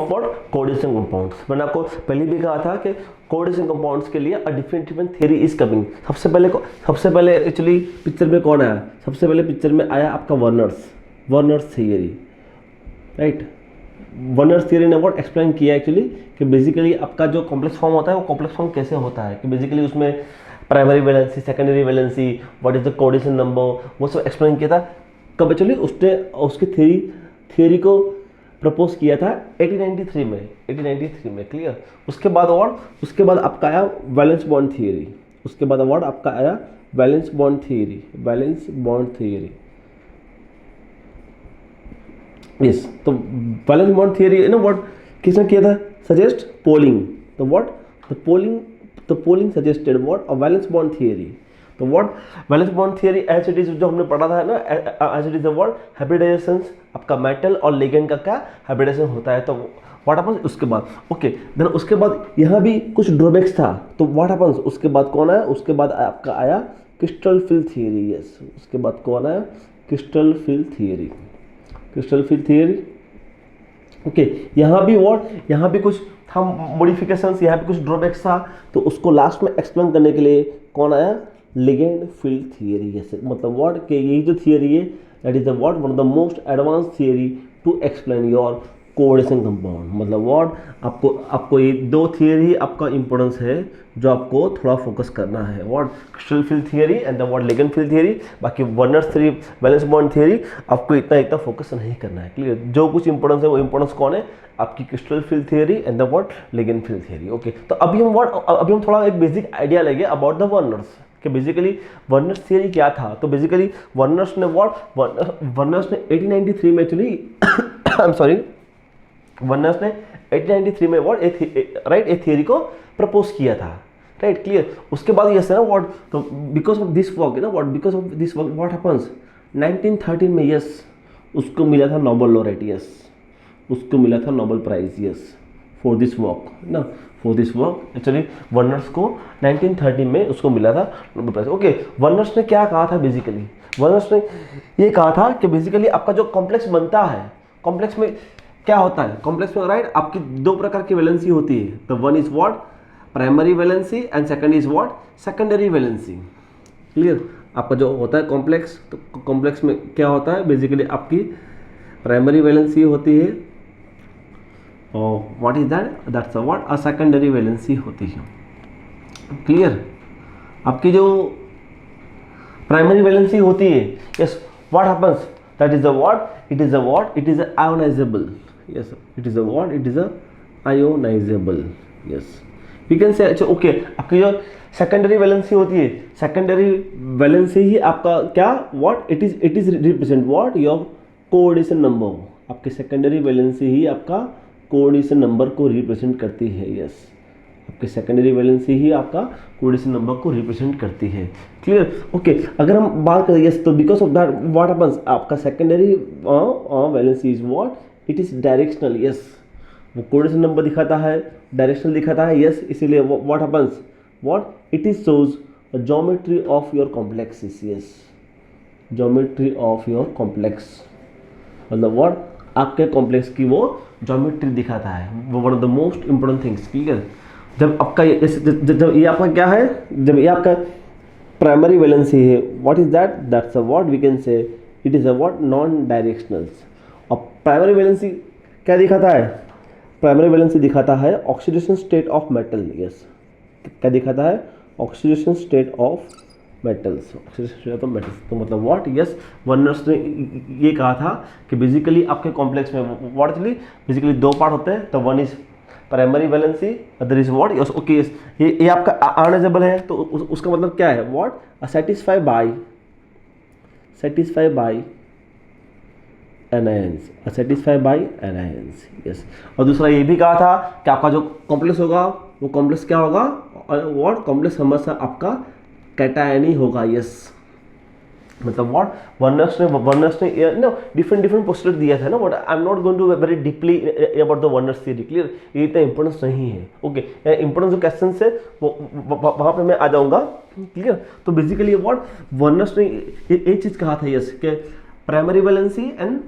Of what coordination compounds. मैंने आपको पहले भी कहा था कि कोऑर्डिनेशन कंपाउंड्स के लिए a different theory is coming. सबसे पहले एक्चुअली पिक्चर में कौन आया? सबसे पहले पिक्चर में आया आपका Werner's theory, right. Werner's theory ने व्हाट एक्सप्लेन किया एक्चुअली कि बेसिकली आपका जो कॉम्प्लेक्स फॉर्म होता है वो कॉम्प्लेक्स फॉर्म कैसे होता है, कि बेसिकली उसमें primary valency, secondary valency, what is the coordination number, वो सब एक्सप्लेन किया था। कब एक्चुअली उसने उसकी थियरी को प्रपोज किया था 1893 में, क्लियर। उसके बाद आपका आया वैलेंस बॉन्ड थियरी। उसके बाद अवार्ड आपका आया वैलेंस बॉन्ड थियरी। यस, तो वैलेंस बॉन्ड थियरी ना व्हाट किसने किया था? Suggest Pauling. तो what the Pauling suggested what a valence bond theory. तो what valence bond theory as it is जो हमने पढ़ा था ना, as it is the what hybridisation आपका मेटल और लिगेंड का क्या हाइब्रिडाइजेशन होता है। तो व्हाट हैपेंस उसके बाद, ओके देन उसके बाद यहाँ भी कुछ ड्रॉबैक्स था। तो व्हाट हैपेंस उसके बाद कौन आया? उसके बाद आपका आया क्रिस्टल फिल थियरी। यस, उसके बाद कौन आया? Crystal fill theory. ओके, यहाँ भी कुछ था मॉडिफिकेशंस, यहाँ भी कुछ ड्रॉबैक्स था। तो उसको लास्ट में एक्सप्लेन करने के लिए कौन आया? Ligand field theory. यस, मतलब व्हाट कि यही जो थियरी है that is the what one of the most advance theory to explain your coordination compound. मतलब व्हाट आपको ये दो थियरी आपका इंपॉर्टेंस है जो आपको थोड़ा फोकस करना है, what crystal field theory and the what ligand field theory. बाकी Werner's theory, valence bond theory आपको इतना फोकस नहीं करना है, क्लियर। जो कुछ इंपॉर्टेंस है वो इंपॉर्टेंस कौन है? आपकी crystal field theory and the what ligand field theory. Okay, तो अभी हम थोड़ा एक बेसिक आइडिया लेंगे अबाउट द वर्नर्स कि बेसिकली वर्नर्स थियरी क्या था। तो बेसिकली वर्नर्स ने 1893 में actually I am sorry, Werner's ने 1893 में व्हाट एक थियरी को प्रपोज किया था, राइट, क्लियर। उसके बाद यस है ना व्हाट, तो because of this work what happens 1913 में यस उसको मिला था नोबेल लॉरेट। यस, उसको मिला था Nobel prize. Yes, for this work actually Werner's को 1913 में उसको मिला था नोबेल प्राइज। ओके, वर्नर्स ने क्या कहा था? बेसिकली वर्नर्स ने ये कहा था कि बेसिकली आपका जो कॉम्प्लेक्स बनता है, कॉम्प्लेक्स में क्या होता है? कॉम्प्लेक्स में राइट आपकी दो प्रकार की वैलेंसी होती है। तो one is what primary valency and second is what secondary valency, clear. आपका जो होता है कॉम्प्लेक्स, तो कॉम्प्लेक्स में क्या होता है? बेसिकली आपकी प्राइमरी वैलेंसी होती है और what is that's what a secondary valency होती है, क्लियर। आपकी जो प्राइमरी वैलेंसी होती है, yes, what happens that is the what it is ionisable. Yes, it is ionizable. Yes, we can say अच्छा ओके, आपकी जो सेकेंडरी वैलेंसी होती है, सेकेंडरी वैलेंसी ही आपका क्या what it is represent what your coordination number. आपकी secondary valency ही आपका कोऑर्डिनेशन नंबर को रिप्रेजेंट करती है। यस, आपकी सेकेंडरी वैलेंसी ही आपका कोऑर्डिनेशन नंबर को रिप्रेजेंट करती है, क्लियर। ओके, अगर हम बात करें यस, तो because of that what happens आपका secondary valency is what it is directional. Yes, वो कोऑर्डिनेशन नंबर दिखाता है, डायरेक्शनल दिखाता है। यस, इसीलिए what happens what it is shows geometry of your complexes. Yes, geometry of your complex मतलब what आपके complex की वो ज्योमेट्री दिखाता है, वो one of the most important things, clear. जब आपका जब ये आपका क्या है, जब ये आपका प्राइमरी वैलेंसी है, what is that's a what we can say it is a what non directionals. और प्राइमरी वैलेंसी क्या दिखाता है? प्राइमरी वैलेंसी दिखाता है oxidation state of metal. Yes, क्या दिखाता है? Oxidation state of metals, oxidation state of metals. तो मतलब व्हाट यस वर्नर्स ने ये कहा था कि बेसिकली आपके कॉम्प्लेक्स में व्हाट एक्चुअली बेसिकली दो पार्ट होते हैं। तो one is primary valency, other is what yes okay, ये आपका आयोनाइजेबल है। तो उसका मतलब क्या है? What satisfy by anions, satisfy by anions. Yes, और दूसरा ये भी कहा था कि आपका जो कॉम्प्लेक्स होगा वो कॉम्प्लेक्स क्या होगा? व्हाट कॉम्प्लेक्स हमेशा आपका कैटायन ही होगा। यस, मतलब व्हाट वर्नर्स ने नो डिफरेंट पोस्टुलेट दिया था ना। What I am not going to very deeply about the Werner's theory, clear. ये इतना इंपॉर्टेंस नहीं है। ओके, इंपॉर्टेंस जो क्वेश्चन है वो वहाँ पे मैं आ जाऊँगा, क्लियर। तो बेसिकली व्हाट वर्नर्स ने ये चीज़ कहा था यस कि primary valency and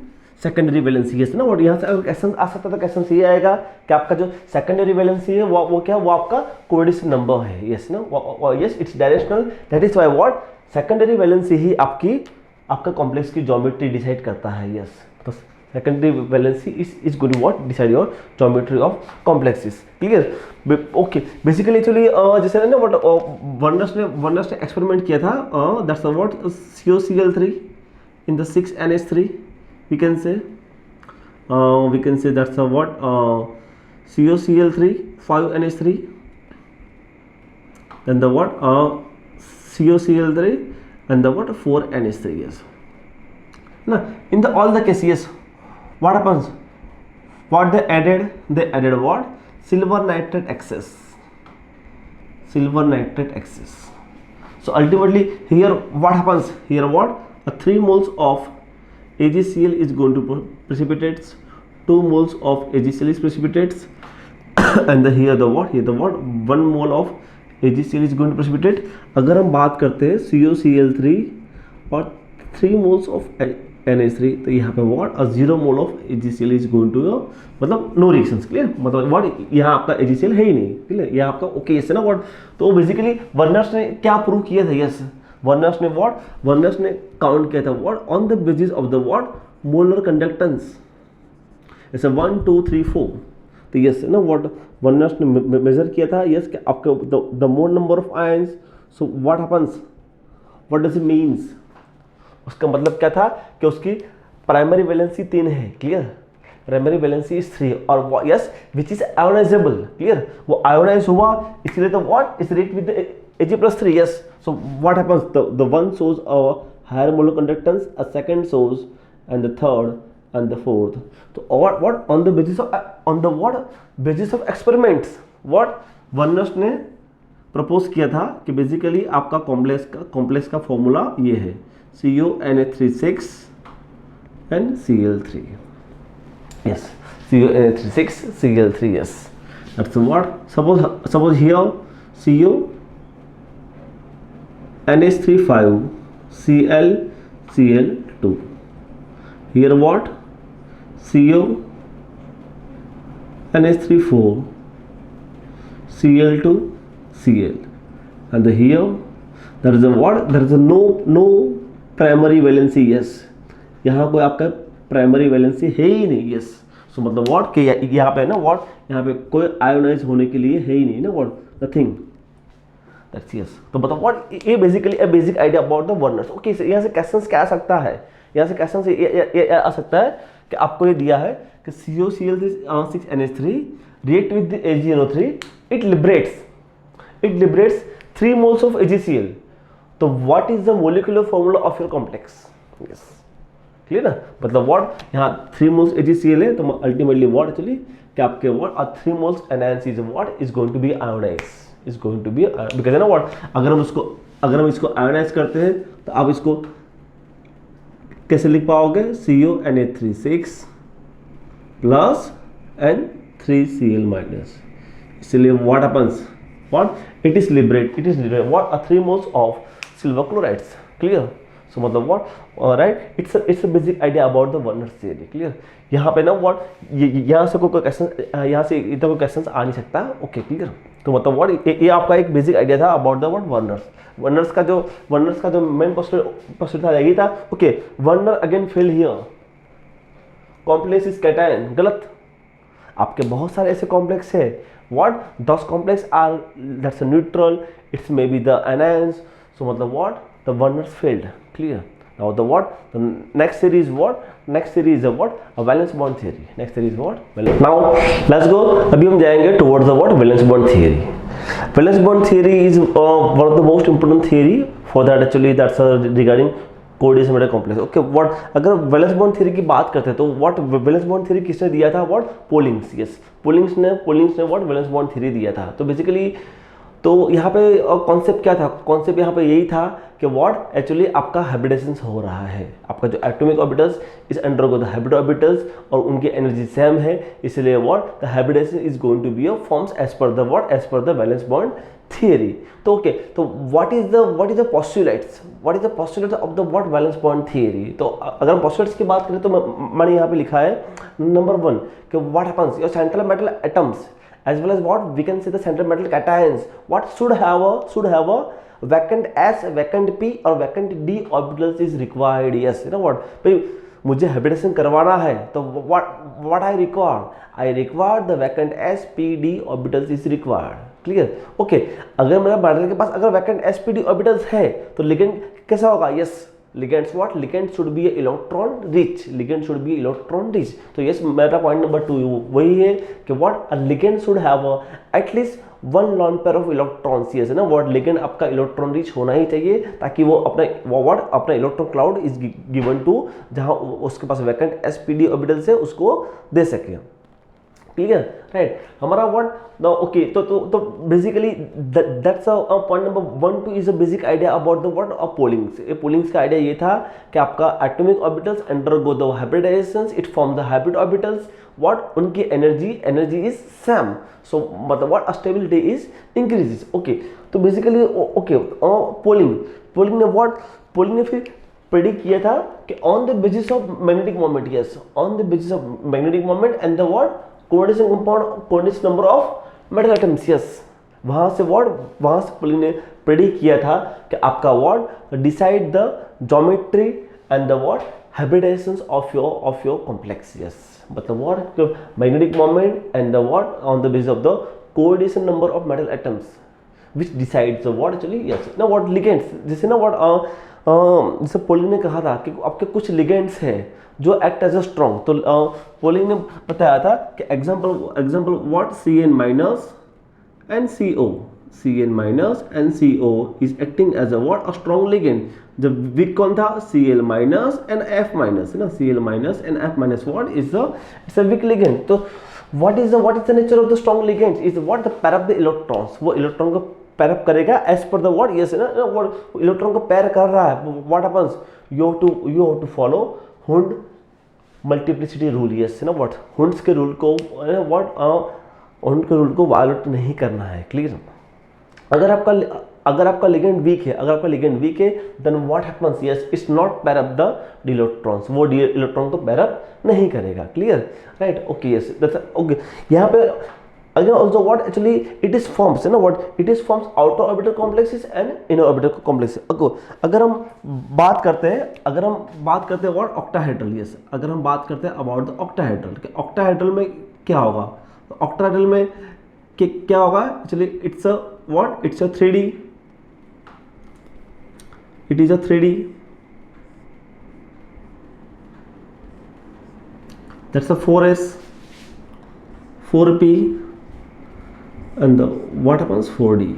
secondary valency yes ना, और यहाँ से अगर क्वेश्चन आ सकता था, क्वेश्चन ये आएगा कि आपका जो सेकेंडरी वैलेंसी है वो क्या, वो आपका कोऑर्डिनेशन नंबर है यस ना, yes it's directional, that is why what secondary valency ही आपका कॉम्प्लेक्स की ज्योमेट्री डिसाइड करता है यस। तो secondary valency is going to what decide your geometry of complexes, clear okay. Basically actually जैसे ना व्हाट वर्नर्स ने एक्सपेरिमेंट किया था, that's what COCl3 in the 6NH3 we can say that's a what COCl3 5NH3, then the what COCl3 and the what 4NH3 yes now in the all the cases yes, what happens, what they added what silver nitrate excess. So ultimately here what happens, here what a 3 moles of AgCl is going to precipitate, 2 moles of AgCl is precipitates and here the what 1 mole of AgCl is going to precipitate। अगर हम बात करते हैं COCl3 और 3 moles of NH3 तो यहाँ पे what a 0 mole of AgCl is going to मतलब नो रिएक्शंस, क्लियर, मतलब what यहाँ आपका AgCl है ही नहीं, क्लियर, यहाँ आपका ओके यस है ना what। तो बेसिकली वर्नर्स ने क्या प्रूव किया था यस, वर्नर्स ने काउंट किया था what on the basis of the what molar conductance, जैसे 1 2 3 4 तो यस ना व्हाट वर्नर्स ने मेजर किया था यस कि आपके the mole number of ions. So what happens, what does it means, उसका मतलब क्या था कि उसकी प्राइमरी वैलेंसी 3 है, क्लियर, प्राइमरी वैलेंसी इज 3 और yes which is ionisable, clear, वो आयोनाइज हुआ इसलिए तो what is related with Ag+3 yes। So what happens, the one shows a higher molar conductance, a second shows and the third and the fourth। तो what on the basis of experiments what Werner's ने propose किया था कि basically आपका complex का formula ये है CONH36 and Cl3 yes, CONH36 Cl3 yes, that's what suppose here CO NH35 Cl2, here what CO NH34 Cl2 Cl and here there is a what, there is a no primary valency yes, यहाँ कोई आपका primary valency है ही नहीं yes. So मतलब what कि यहाँ पे ना व्हाट यहाँ पे कोई आयोनाइज होने के लिए है ही नहीं ना व्हाट नथिंग दैट्स यस। तो मतलब व्हाट ये basically a basic idea about the Werner's. Okay यहाँ से क्वेश्चंस क्या आ सकता है, यहाँ से क्वेश्चन से ये आ सकता है कि आपको ये दिया है कि COCl6NH3 react with the AgNO3 it liberates 3 moles of AgCl। तो what is the molecular formula of your complex yes, clear ना, मतलब व्हाट यहाँ 3 moles AgCl है तो अल्टीमेटली व्हाट एक्चुअली कि आपके what 3 moles NaCl is what is going to be ionized, is going to be because है ना what अगर हम इसको आयोनाइज करते हैं तो आप इसको कैसे लिख पाओगे CONH36 plus and 3Cl minus, इसलिए what happens what it is liberate what 3 moles of silver chlorides, clear. So मतलब what right it's a basic idea about the Werner's theory, clear. यहाँ पे ना व्हाट यहाँ से कोई क्वेश्चन यहाँ से इधर कोई क्वेश्चन आ नहीं सकता, ओके क्लियर। तो मतलब व्हाट ये आपका एक बेसिक आइडिया था अबाउट द व्हाट वर्नर्स का जो मेन पोस्टर था यही था। Okay Werner again fail here, complex is cation, गलत। आपके बहुत सारे ऐसे कॉम्प्लेक्स है what this complex are that's a neutral, it's may be the anions. So मतलब what the Werner's failed, clear। Now the what the next theory is a valence bond theory। next theory is what valence। now let's go, अभी हम जाएंगे towards the what valence bond theory। valence bond theory is one of the most important theory for that actually that's regarding coordination metal complex। okay what अगर valence bond theory की बात करते हैं तो what valence bond theory किसने दिया था, what पोलिंग्स, yes पोलिंग्स ने what valence bond theory दिया था। तो बेसिकली तो यहाँ पे कॉन्सेप्ट क्या था, कॉन्सेप्ट यहाँ पे यही था कि व्हाट एक्चुअली आपका हाइब्रिडेशन हो रहा है, आपका जो atomic orbitals is undergo the hybrid orbitals और उनकी एनर्जी सेम है, इसलिए what the hybridization is going to be a forms as per the what as per the valence bond theory. तो ओके, तो what is the postulates, what is the postulates of the what valence bond theory. तो अगर हम postulates की बात करें तो मैंने यहाँ पे लिखा है नंबर 1 कि what happens your central metal atoms as well as what we can say the central metal cations what should have a vacant s, vacant p or vacant d orbitals is required। yes, you know what, भाई मुझे hybridisation करवाना है तो what I require the vacant s p d orbitals is required। Clear, okay. अगर मेरा metal के पास अगर vacant s p d orbitals है तो लिगेंड कैसा होगा? Yes, ligands what, ligand should be electron rich, ligand should be electron rich। तो yes, मेरा पॉइंट नंबर 2 वही है कि what a ligand should have at least one lone pair of electrons। Yes है ना, what ligand आपका electron rich होना ही चाहिए ताकि वो अपना electron cloud is given to, जहां उसके पास वैकेंट sp d ऑर्बिटल्स है उसको दे सके। Clear, right. हमारा व्हाट ओके, तो basically that's point number 1 2 is a basic idea about the what of Pauling's. ये पोलिंग्स का आइडिया ये था कि आपका atomic orbitals undergo the hybridisations, it form the hybrid orbitals, what उनकी एनर्जी इज सेम, सो मतलब what stability is increases. Okay, तो बेसिकली ओके पोलिंग ने फिर प्रेडिक्ट किया था कि on the basis of magnetic moment, yes, on the basis of magnetic moment and the what coordination compound, coordination number of metal atoms. Yes, वहां से Pauling ने predict किया था कि आपका what decide the geometry and the what hybridizations of your complex. Yes, मतलब what magnetic moment and the what on the basis of the coordination number of metal atoms which decides what actually, yes, ना what ligands, जैसे ना what जैसे polling ने कहा था कि आपके कुछ लिगेंड्स हैं जो एक्ट एज अ स्ट्रॉन्ग। तो पोलिंग ने बताया था कि example what Cn minus and CO is acting as a what a strong ligand. जब वीक कौन था? Cl minus and F minus, है ना, Cl minus and F minus what is it's a weak ligand. तो what is the nature of the strong ligands is what the pair of the electrons, वो electron को pair up करेगा as per the what, yes है ना, what electron को pair कर रहा है, what happens, you have to follow Hund multiplicity rule, yes है ना, what Hund's के रूल को Hund के रूल को वायलेट नहीं करना है। क्लियर, अगर आपका लिगेंड वीक है then what happens, yes, it's not pair up the electrons, वो इलेक्ट्रॉन को पेयर अप नहीं करेगा। Clear, right, okay, yes, that's okay. यहाँ पे again also what actually it is forms, है ना, what it is forms outer orbital complexes and inner orbital complexes. अगर हम बात करते हैं व्हाट ऑक्टाहेड्रल, यस, अगर हम बात करते हैं अबाउट द ऑक्टाहेड्रल, कि ऑक्टाहेड्रल में क्या होगा, ऑक्टाहेड्रल में क्या होगा actually, it's a what, it's a 3D, it is a 3D, that's a 4s 4p and the what happens 4D,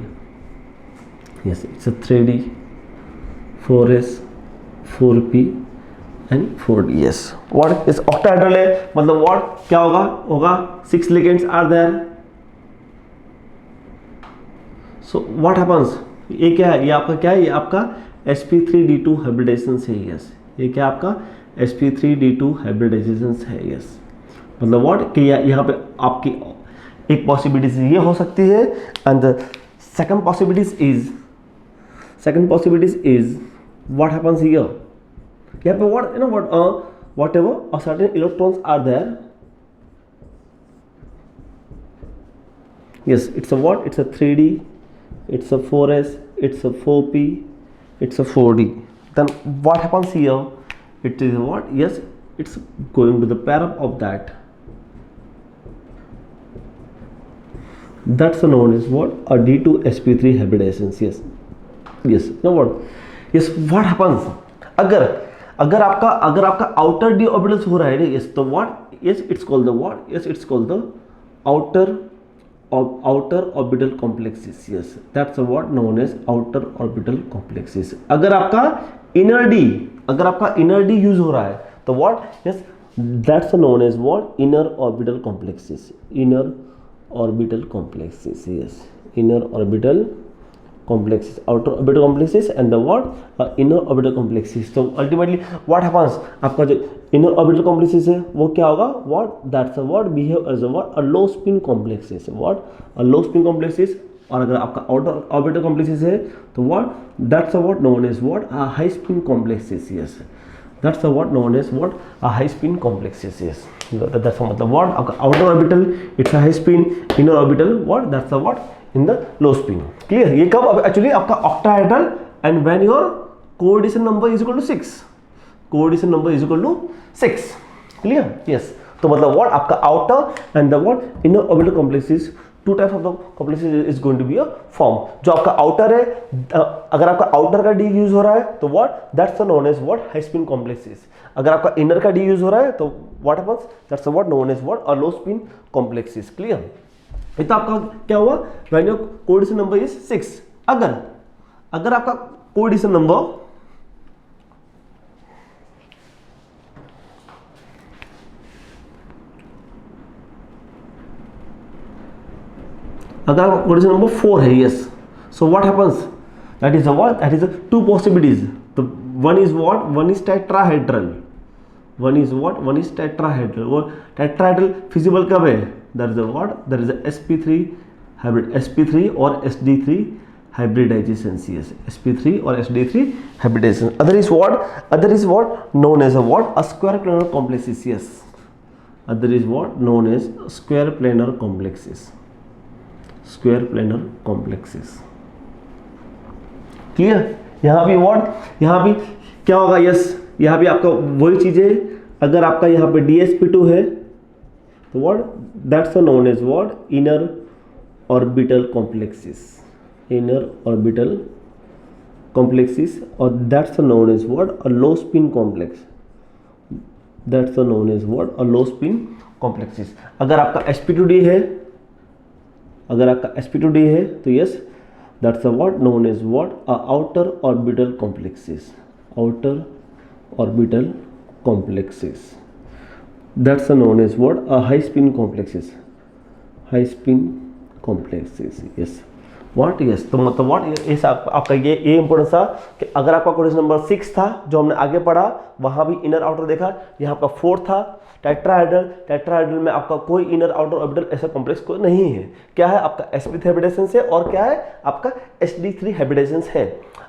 yes, it's a 3D 4s 4p and 4D, yes, what is octahedral है, मतलब what क्या होगा 6 ligands are there, so what happens, ये क्या है, ये आपका sp3d2 hybridisation है। यस, ये क्या आपका sp3d2 हाइब्रिडाइजेशन है। यस, मतलब व्हाट कि यहाँ पे आपकी एक पॉसिबिलिटीज ये हो सकती है and the second possibilities is what happens here, यहाँ पे what, you know whatever a certain electrons are there, yes, it's a what, it's a 3D, it's a 4s, it's a 4p, it's a 4D, then what happens here, it is what, yes, it's going to the pair up of that, that's known as what, a D2 sp3 hybridations। yes, now what, yes, what happens अगर आपका outer d orbitals हो रहा है, yes, तो what, yes, it's called the what, yes, it's called the outer orbital complexes, yes, that's what known as outer orbital complexes। अगर आपका inner d use हो रहा है तो what, yes, that's known as what, inner orbital complexes, yes, inner orbital complexes, outer orbital complexes and the what, inner orbital complexes। तो ultimately what happens, आपका जो inner orbital complexes है वो क्या होगा, what, that's a what behave as a what, a low spin complexes, what, a low spin complexes और अगर आपका आउटर ऑर्बिटल कॉम्प्लेक्सेस है तो what that's what known as what a high spin complexes. Yes, that's what known as what a high spin complexes. Yes, that's मतलब what outer orbital it's a high spin, inner orbital what that's the what in the low spin. Clear? ये कब actually आपका octahedral and when your coordination number is equal to 6, coordination number is equal to 6. Clear? Yes. तो मतलब what आपका outer and the what inner orbital complexes, two types of the complexes is going to be a form. जो आपका outer है, अगर आपका outer का D use हो रहा है तो what that's known as what high spin complexes. अगर आपका इनर का डी यूज हो रहा है तो what happens that's what known as what a low spin complexes. Clear? ये तो आपका क्या हुआ when your coordination number is 6. अगर आपका कोऑर्डिनेशन नंबर अगर आपका कोऑर्डिनेशन नंबर 4 है, yes, so what happens that is what that is two possibilities. तो one is what one is tetrahedral, one is what one is tetrahedral. वो tetrahedral feasible कब है? That is what that is sp3 hybrid, sp3 और sd3 hybridization. Yes, sp3 और sd3 hybridization. Other is what known as what a square planar complexes. Yes, other is what known as square planar complexes, square planar complexes. Clear? यहाँ भी what यहाँ भी क्या होगा? Yes, यहाँ भी आपका वही चीज है. अगर आपका यहाँ पे dsp2 है तो what that's known as what inner orbital complexes, inner orbital complexes. और that's known as what a low spin complex, that's known as what a low spin complexes. अगर आपका sp2d है, अगर आपका sp2d है तो yes that's a what known as what a outer orbital complexes, outer orbital complexes. That's known as what a high spin complexes, high spin complexes. Yes what yes. तो मतलब what is आपका ये importance था कि अगर आपका question number 6 था जो हमने आगे पढ़ा, वहां भी इनर आउटर देखा. यहाँ आपका 4 था टेट्राहेड्रल में आपका कोई इनर आउटर ऑर्बिटल ऐसा कॉम्प्लेक्स कोई नहीं है. क्या है? आपका sp3 हाइब्रिडेशन है और क्या है? आपका sd3 हाइब्रिडेशन है.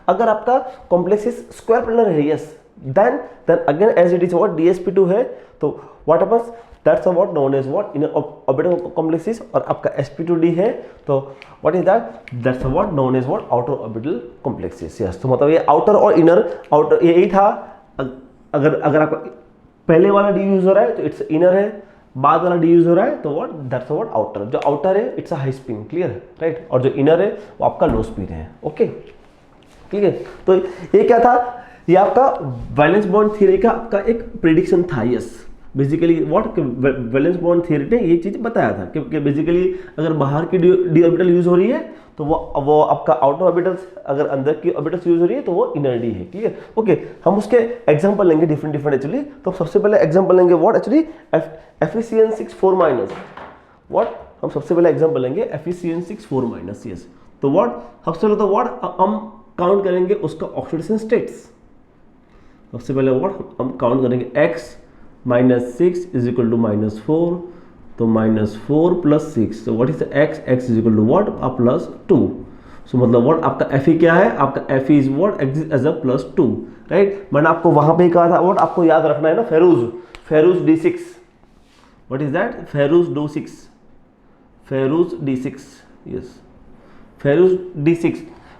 अगर आपका कॉम्प्लेक्स स्क्वायर प्लेनर है, yes, then again as it is what dsp2 है तो what happens that's what known as what inner orbital complexes. और आपका sp2d है तो what is that's what known as what outer orbital complexes. Yes, तो मतलब ये आउटर और इनर, आउटर यही था. अगर आपका पहले वाला डी यूज हो रहा है तो इट्स इनर है, बाद वाला डी यूज हो रहा है तो व्हाट दैट्स व्हाट आउटर. जो आउटर है it's a high spin. Clear? Right. और जो इनर है वो आपका लो स्पिन है. Okay, clear? तो ये क्या था? ये आपका वैलेंस बॉन्ड थ्योरी का आपका एक प्रेडिक्शन था. Yes, basically what valence bond theory ने ये चीज बताया था कि बेसिकली अगर बाहर की डी ऑर्बिटल यूज हो रही है तो वो आपका आउटर ऑर्बिटल्स, अगर अंदर की ऑर्बिटल्स यूज हो रही है तो वो इनर डी है. क्लियर? ओके, हम उसके एग्जांपल लेंगे डिफरेंट एक्चुअली. तो सबसे पहले एग्जांपल लेंगे व्हाट एक्चुअली Fe6 व्हाट हम सबसे पहले एग्जांपल लेंगे Fe6 यस. तो व्हाट सबसे पहले तो व्हाट हम काउंट करेंगे उसका ऑक्सीडेशन स्टेट्स. सबसे पहले व्हाट हम काउंट करेंगे x -6 इज इक्वल टू -4. तो -4 + 6 तो what is x is equal to what +2. So मतलब व्हाट आपका Fe क्या है? आपका Fe is what exist as a +2. Right. मैंने आपको वहां पे ही कहा था व्हाट आपको याद रखना है ना, ferrous d6. What is that? Ferrous d6. Yes, ferrous d6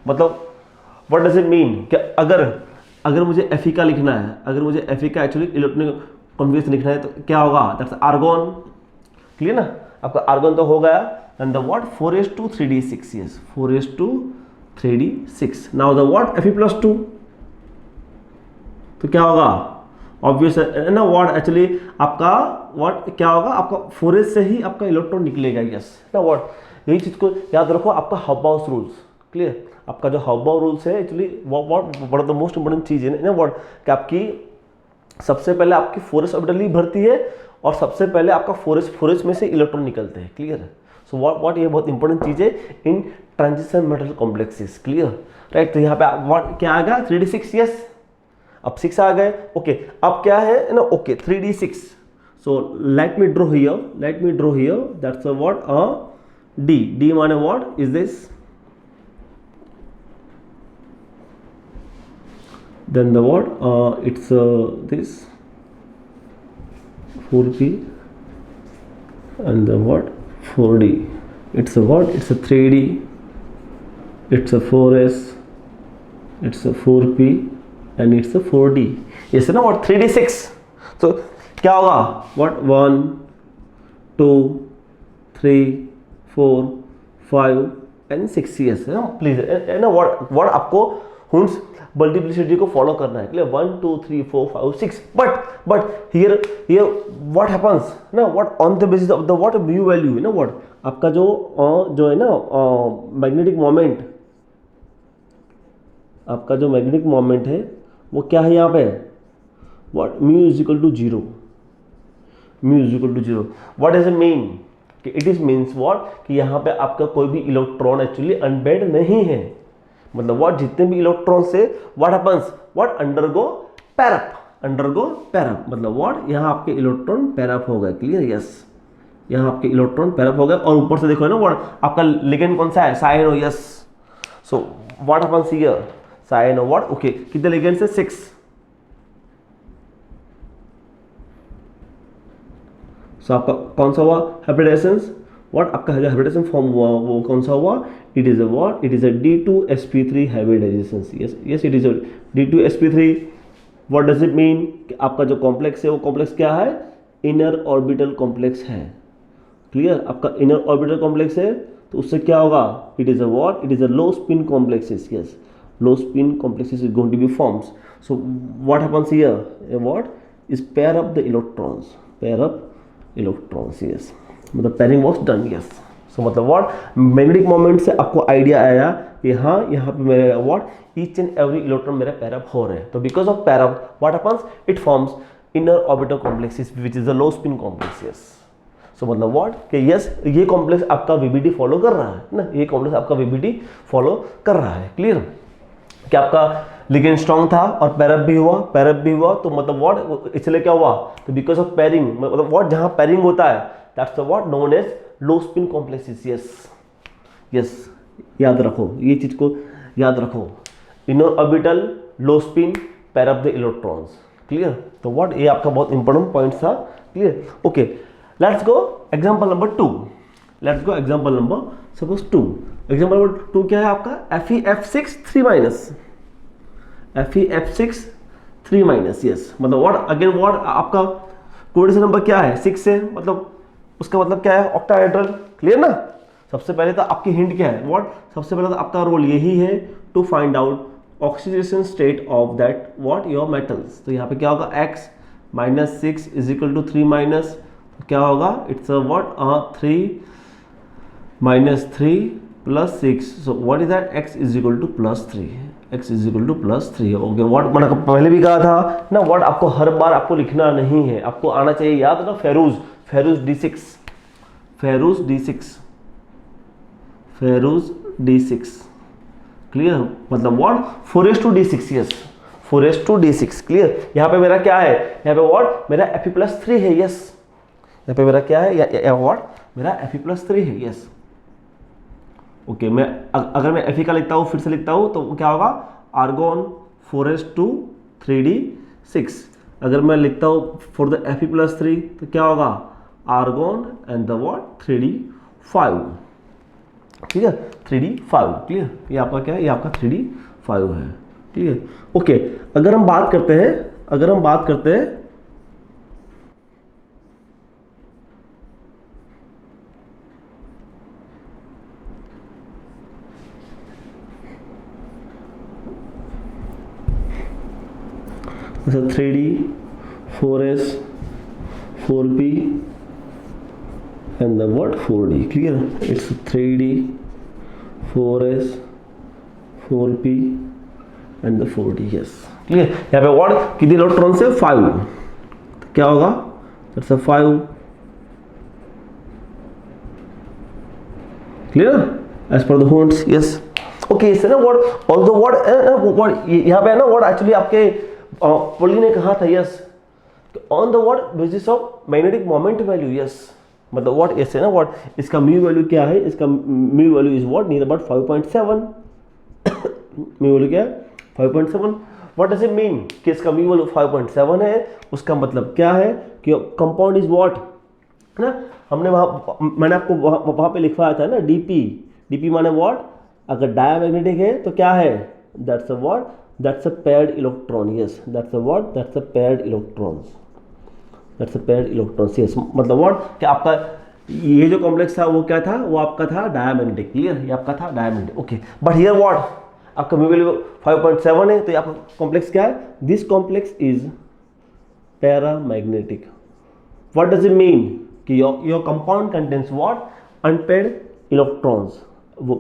मतलब व्हाट डज इट मीन कि अगर मुझे Fe का लिखना है, अगर मुझे Fe का एक्चुअली इलेक्ट्रॉनिक कॉन्फिगरेशन लिखना है तो क्या होगा? That's argon. क्लियर ना? आपका आर्गोन तो हो गया. And the what 4s2 3d6. Yes, 4s2 3d6. Now the what Fe + 2 तो क्या होगा? ऑब्वियस है ना व्हाट एक्चुअली आपका व्हाट क्या होगा? आपका 4s से ही आपका इलेक्ट्रॉन निकलेगा. यस ना व्हाट यही चीज को याद रखो. आपका हॉबाउस रूल्स. क्लियर? आपका जो हॉबाउ रूल्स है actually what one of the most important चीज है ना व्हाट कि आपकी सबसे पहले आपकी 4s ऑर्बिटल ही भरती है और सबसे पहले आपका 4s में से इलेक्ट्रॉन निकलते हैं. क्लियर? सो व्हाट ये बहुत इंपॉर्टेंट चीज है इन transition metal complexes. Clear? Right. तो यहाँ पे व्हाट क्या आ गया? 3d6. यस, अब 6 आ गए. ओके, अब क्या है ना? Okay, 3d6. So let me draw here that's what d माने what is this then the what it's this 4p and the what 4d, it's a what, it's a 3d, it's a 4s, it's a 4p and it's a 4d. yes ना what 3d 6, तो क्या होगा what 1 2 3 4 5 and 6 yes है ना please है ना what आपको हुंस multiplicity को फॉलो करना है, clear 1 2 3 4 5 6 but here what happens ना what on the basis of the what mu value है ना व्हाट आपका जो है ना मैग्नेटिक मोमेंट, आपका जो मैग्नेटिक मोमेंट है वो क्या है यहाँ पे what mu is equal to 0, mu is equal to 0 what is it mean कि इट इज मीन्स व्हाट कि यहाँ पे आपका कोई भी इलेक्ट्रॉन एक्चुअली अनबेड नहीं है, मतलब व्हाट जितने भी इलेक्ट्रॉन से what happens what undergo pair up मतलब व्हाट यहाँ आपके इलेक्ट्रॉन पैरअप हो गए, क्लियर यस यहाँ आपके इलेक्ट्रॉन पैरअप हो गए और ऊपर से देखो है ना व्हाट आपका लिगेंड कौन सा है sign yes, so what happens here sign what okay कितने लिगेंड से 6, सो आपका कौन सा हुआ हाइब्रिडेशंस व्हाट आपका हाइब्रिडेशन फॉर्म हुआ वो कौन सा हुआ, it is a what it is a D2sp3 hybridization, yes it is a D2sp3 what does it mean कि आपका जो कॉम्प्लेक्स है वो कॉम्प्लेक्स क्या है इनर ऑर्बिटल कॉम्प्लेक्स है, क्लियर आपका इनर ऑर्बिटल कॉम्प्लेक्स है तो उससे क्या होगा it is a what it is a low spin complexes, yes low spin complexes is going to be formed. So what happens here what is pair up the electrons, yes मतलब pairing was done yes. so मतलब what magnetic moment से आपको idea आया कि हाँ यहाँ पे मेरे what each and every electron मेरा pair up हो रहे हैं, तो because of pair up what happens it forms inner orbital complexes which is a low spin complex yes. so मतलब what कि yes ये कॉम्प्लेक्स आपका VBD फॉलो कर रहा है ना, ये कॉम्प्लेक्स आपका VBD फॉलो कर रहा है, क्लियर कि आपका लिगेंड स्ट्रॉन्ग था और पैरअप भी हुआ तो मतलब व्हाट इसलिए क्या हुआ तो बिकॉज ऑफ पेयरिंग मतलब व्हाट जहां पेयरिंग होता है that's what known as low spin complexes, yes याद रखो ये चीज को याद रखो, inner orbital low spin pair up the electrons, clear तो व्हाट ये आपका बहुत इंपॉर्टेंट पॉइंट था, clear okay let's go example number 2, let's go example number suppose 2, example number 2 क्या है आपका FeF6 3 माइनस, FeF6 3 माइनस यस मतलब व्हाट अगेन व्हाट आपका कोऑर्डिनेशन नंबर क्या है 6 है मतलब उसका मतलब क्या है ऑक्टाहेड्रल, क्लियर ना। सबसे पहले तो आपकी हिंट क्या है व्हाट सबसे पहले तो आपका रोल यही है to find out oxidation state of that what your metals, तो यहाँ पे क्या होगा x minus 6 is equal to 3 minus क्या होगा it's a what 3 minus 3 plus 6 so what is that x is equal to plus 3, x is equal to plus 3 okay what मैंने पहले भी कहा था ना व्हाट आपको हर बार आपको लिखना नहीं है, आपको आना चाहिए याद ना फेरूज d6 क्लियर मतलब what 4s2d6 yes 4s2d6 clear यहाँ पे मेरा क्या है यहाँ पे व्हाट मेरा Fe+3 है यस यहाँ पे मेरा क्या है व्हाट मेरा Fe+3 है यस ओके मैं अगर मैं Fe का लिखता हूँ फिर से लिखता हूँ तो क्या होगा आर्गोन 4s2 3d6, अगर मैं लिखता हूँ फॉर द Fe+3 तो क्या होगा argon and the what 3d5, ठीक है 3d5 क्लियर ये आपका क्या है ये आपका 3d5 है, क्लियर ओके अगर हम बात करते हैं so 3d 4s 4p and the what 4d clear it's 3d 4s 4p and the 4d yes clear यहाँ पे what कितने इलेक्ट्रॉन से 5 तो क्या होगा that's a 5 clear as per the Hund's yes okay इससे ना what although what यहाँ पे है ना what actually आपके पोली ने कहा था yes on the what basis of magnetic moment value yes मतलब व्हाट ऐसे ना व्हाट इसका म्यू वैल्यू क्या है इसका mu value is what near about 5.7 mu value क्या है 5.7 व्हाट डज इट मीन कि इसका म्यू वैल्यू 5.7 है, उसका मतलब क्या है कि कंपाउंड इज व्हाट, है ना। हमने मैंने आपको वहां पे लिखवाया था ना डीपी, डीपी माने व्हाट, अगर डायमैग्नेटिक है तो क्या है, that's a what, that's a paired electron, yes that's a what, that's a paired electrons, that's a paired electrons, yes मतलब व्हाट कि आपका ये जो कॉम्प्लेक्स था वो क्या था, वो आपका था डायमैग्नेटिक, क्लियर, ये आपका था diamagnetic, okay. But here what, आपका म्यू वैल्यू 5.7 है, तो आपका कॉम्प्लेक्स क्या है, this complex is paramagnetic. What does it mean कि your compound contains what, unpaired electrons, वो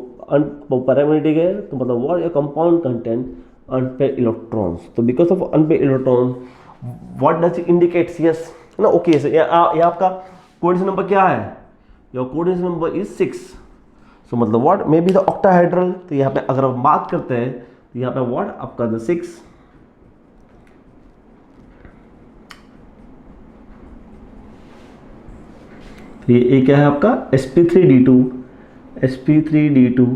पैरामैग्नेटिक है तो मतलब what, your compound content unpaired electrons. तो because of unpaired electrons what does it indicates, yes ना, okay. ये आपका coordination number क्या है, your coordination number is 6, so मतलब what may be the octahedral. तो यहाँ पे अगर हम बात करते हैं तो यहाँ पे व्हाट आपका द 6, ये क्या है आपका sp3d2, sp3d2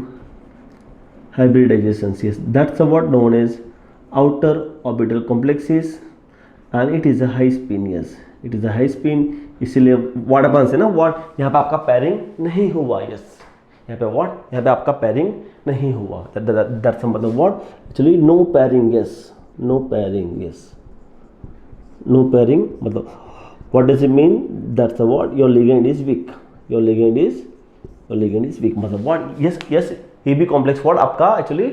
hybridization, yes that's what known as outer orbital complexes and it is a high spin, yes it is a high spin, इसलिए व्हाट हैपेंस है ना, व्हाट यहाँ पे आपका पैरिंग नहीं हुआ, यस यहाँ पे व्हाट, यहाँ पे आपका पैरिंग नहीं हुआ, दैट्स मतलब what, actually no pairing, yes no pairing, yes no pairing मतलब what does it mean, that's the what, your ligand is weak, your ligand is weak मतलब what, yes ये भी कॉम्प्लेक्स व्हाट आपका actually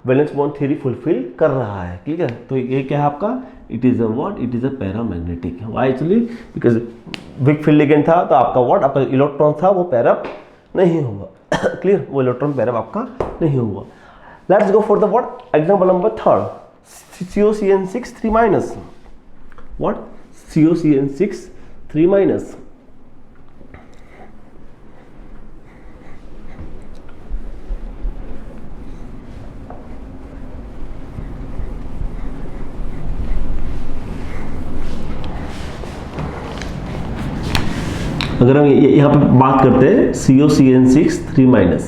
valence bond theory fulfil कर रहा है, ठीक है। तो ये क्या है आपका, it is a what, it is a paramagnetic, why actually because weak field ligand था, तो आपका व्हाट, आपका इलेक्ट्रॉन था वो पैरअप नहीं हुआ, क्लियर, वो इलेक्ट्रॉन पैरअप आपका नहीं हुआ। Let's go for the what example number 3, COCN6 3-, what COCN6 3-। अगर हम यहाँ पे बात करते हैं COCN6 3-,